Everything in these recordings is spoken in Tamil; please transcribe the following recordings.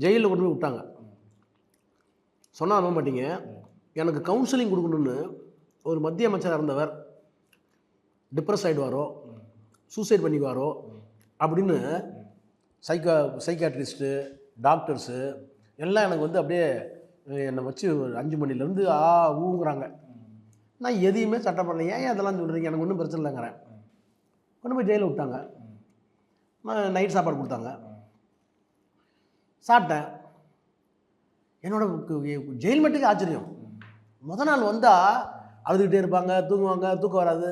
ஜெயிலில் கொண்டு போய் விட்டாங்க. சொன்னால் நம்ப மாட்டீங்க, எனக்கு கவுன்சிலிங் கொடுக்கணுன்னு ஒரு மத்திய அமைச்சராக இருந்தவர் டிப்ரெஸ் ஆகிடுவாரோ, சூசைட் பண்ணிக்குவாரோ அப்படின்னு சைக்காட்ரிஸ்ட்டு, டாக்டர்ஸு எல்லாம் எனக்கு வந்து அப்படியே என்னை வச்சு 5 மணிலேருந்து ஊங்குறாங்க. நான் எதையுமே சட்டம் பண்ணல. ஏன் அதெல்லாம் சொல்கிறீங்க, எனக்கு ஒன்றும் பிரச்சனை இல்லைங்கிறேன். கொண்டு போய் ஜெயிலில் விட்டாங்க. நைட் சாப்பாடு கொடுத்தாங்க, சாப்பிட்டேன். என்னோட ஜெயில் மட்டுக்கு ஆச்சரியம். முதல் நாள் வந்தால் அழுதுகிட்டே இருப்பாங்க, தூங்குவாங்க, தூக்கம் வராது.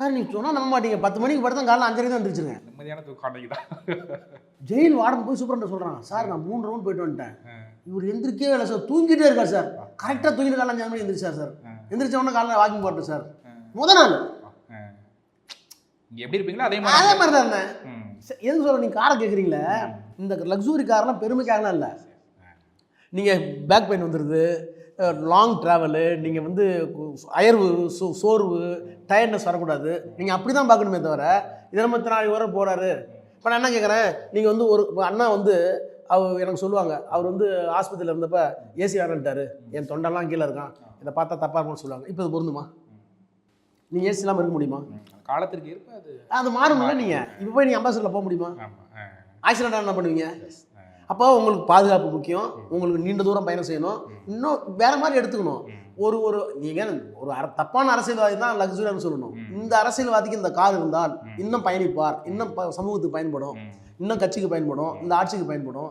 நீங்கள் சொன்னால் நம்ப மாட்டீங்க, 10 மணிக்கு படுத்தா காலையில் 5:30 தான் வந்துருச்சுருங்க. நிம்மதியான தூக்கம் அன்றைக்கி தான். ஜெயில் வார்டன் போய் சூப்பரண்ட சொல்கிறான், சார் நான் 3 ரவுண்ட் போயிட்டு வந்துட்டேன். இவர் எந்திரிக்கவே இல்லை சார், தூங்கிட்டே இருக்கார் சார். கரெக்டாக தூங்கிட்டு காலையில் 5 மணி எந்திரிச்சார் சார். எந்திரிச்ச உடனே காலையில் வாக்கிங் போட்டேன் சார். முதல் நாள் எப்படி இருப்பீங்களோ அதே மாதிரி தான் இருந்தேன். எதுக்கு சொல்ல, நீங்கள் காரை கேட்குறீங்களே, இந்த லக்ஸுரி காரெலாம் பெருமைக்காகலாம் இல்லை. நீங்கள் பேக் பெயின் வந்துடுது, லாங் ட்ராவலு, நீங்கள் வந்து அயர்வு, சோர்வு, டயர்ட்னஸ் வரக்கூடாது. நீங்கள் அப்படி தான் பார்க்கணுமே தவிர 24 வரை போகிறாரு. இப்போ நான் என்ன கேட்குறேன், நீங்கள் வந்து ஒரு அண்ணா வந்து அவர் எனக்கு சொல்லுவாங்க, அவர் வந்து ஆஸ்பத்திரியில் இருந்தப்போ ஏசி வேறன்ட்டார், என் தொண்டெல்லாம் கீழே இருக்கான், இதை பார்த்தா தப்பாக இருக்கும்னு சொல்லுவாங்க. இப்போ இது பொருந்துமா? நீங்கள் ஏசி இல்லாமல் இருக்க முடியுமா? காலத்திற்கு ஏற்ப அது மாறும்ல. நீங்கள் இப்போ போய் நீங்கள் அம்பாசிடரில் போக முடியுமா? ஆக்சிடென்ட் என்ன பண்ணுவீங்க? அப்போ உங்களுக்கு பாதுகாப்பு முக்கியம், உங்களுக்கு நீண்ட தூரம் பயணம் செய்யணும், இன்னும் வேறு மாதிரி எடுத்துக்கணும். ஒரு நீங்கள் ஒரு தப்பான அரசியல்வாதி தான் லக்ஸுரியான்னு சொல்லணும். இந்த அரசியல்வாதிக்கு இந்த கார் இருந்தால் இன்னும் பயணிப்பார், இன்னும் சமூகத்துக்கு பயன்படும், இன்னும் கட்சிக்கு பயன்படும், இந்த ஆட்சிக்கு பயன்படும்,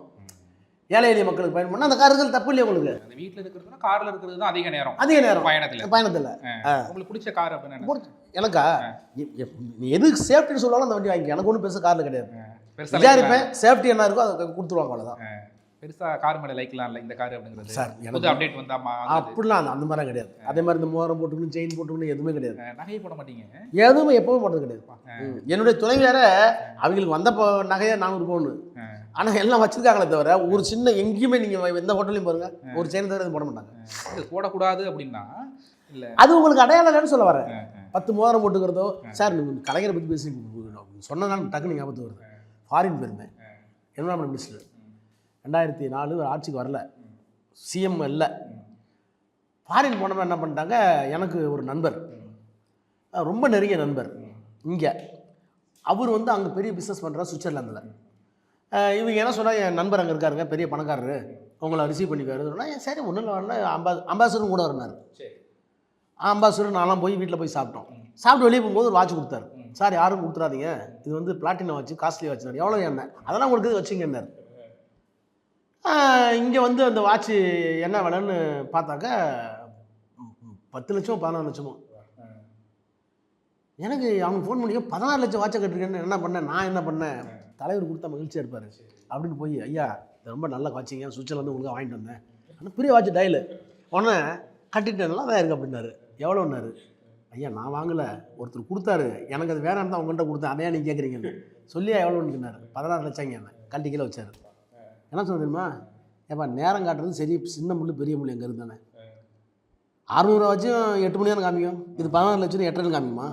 ஏழை எளிய மக்களுக்கு பயன்படும். அந்த கார்கள் தப்பு இல்லையா உங்களுக்கு? வீட்டில் இருக்கிறதுனா காரில் இருக்கிறது தான் அதிக நேரம் பயணத்தில். உங்களுக்கு பிடிச்ச கார் அப்படின்னு எனக்கா, எதுக்கு சேஃப்டின்னு சொல்லுவாலும் அந்த வண்டி வாங்கி, எனக்கு ஒன்றும் பெருசாக காரில் கிடையாது. விசாரிப்பேன், சேஃப்டி என்ன இருக்கோ அதை கொடுத்துருவாங்க, அவ்வளோதான். பெருசாக கார் மேலே லைக்லாம் இல்லை இந்த கார் அப்படிங்கிறது சார். எனக்கு அப்டேட் வந்தாமா அப்படிலாம் அந்த மாதிரிலாம் கிடையாது. அதே மாதிரி இந்த மோதிரம் போட்டுக்கணும், செயின் போட்டுக்கணும் எதுவுமே கிடையாது. நகையை போட மாட்டீங்க? எதுவுமே எப்பவும் போட்டது கிடையாது. என்னுடைய துணை வேற, அவங்களுக்கு வந்த நகையை 400 பவுன். ஆனால் எல்லாம் வச்சிருக்காங்களே தவிர ஒரு சின்ன எங்கேயுமே நீங்கள் எந்த ஹோட்டலையும் பாருங்க ஒரு செயின் தவிர எதுவும் போட மாட்டாங்க. போடக்கூடாது அப்படின்னா இல்லை, அது உங்களுக்கு அடையாளம் இல்லைன்னு சொல்ல வரேன். 10 மோதிரம் போட்டுக்கிறதோ. சார் நீங்கள் கலைஞரை பற்றி பேசி சொன்னதால டக்குன்னு ஞாபகத்துக்கு வருது. ஃபாரின் போயிருந்தேன், என்விரான்மெண்ட் மினிஸ்டர். 2004 ஆட்சிக்கு வரல, சிஎம் இல்லை. ஃபாரின் போனப்போ என்ன பண்ணிட்டாங்க, எனக்கு ஒரு நண்பர், ரொம்ப நெருங்கிய நண்பர் இங்கே, அவர் வந்து அங்கே பெரிய பிஸ்னஸ் பண்ணுறார் சுவிட்சர்லாந்தில். இவங்க என்ன சொன்னால், என் நண்பர் அங்கே இருக்காருங்க, பெரிய பணக்காரரு, உங்களை ரிசீவ் பண்ணிக்காரு சொன்னால், சரி ஒன்றும் இல்லை வரல. அம்பாசிடரும் கூட இருந்தார். அம்பாசிடர் நான்லாம் போய் வீட்டில் போய் சாப்பிட்டோம். சாப்பிட்டு வெளியே போகும்போது ஒரு வாட்ச் கொடுத்தாரு. சார் யாரும் கொடுத்துறாதீங்க, இது வந்து பிளாட்டினம் வாட்ச், காஸ்ட்லி வாட்ச். எவ்வளோ என்ன, அதெல்லாம் உங்களுக்கு வச்சுங்கன்னார். இங்கே வந்து அந்த வாட்ச்சு என்ன விலைன்னு பார்த்தாக்க 10 லட்சமோ 14 லட்சமோ. எனக்கு அவங்க ஃபோன் பண்ணி 16 லட்சம் வாட்சை கட்டிருக்கேன்னு என்ன பண்ணேன், நான் என்ன பண்ணேன், தலைவர் கொடுத்தா மகிழ்ச்சியாக இருப்பார் அப்படின்னு போய், ஐயா இது ரொம்ப நல்ல வாட்சிங்க, சுவிட்சர்லேருந்து உங்களுக்கு வாங்கிட்டு வந்தேன், ஆனால் பெரிய வாட்ச் டைலு, உடனே கட்டிட்டு நல்லா தான் இருக்குது அப்படின்னாரு. எவ்வளோன்னாரு. ஐயா நான் வாங்கலை, ஒருத்தர் கொடுத்தாரு, எனக்கு அது வேணான்னு தான் உங்கள்கிட்ட கொடுத்தேன், அதையா நீங்கள் கேட்குறீங்கன்னு சொல்லியா எவ்வளோன்னுக்குனாரு. 16 லட்சங்க என்ன கட்டி கீழே வச்சார். என்ன சொல்ல தெரியுமா, ஏப்பா நேரம் காட்டுறது சரி, சின்ன முள்ளு பெரிய முள்ளு எங்கே இருந்தானே, 600 வச்சும் 8 மணி நேரம் காமிக்கும், இது 16 லட்சம் 8 காமிக்குமா?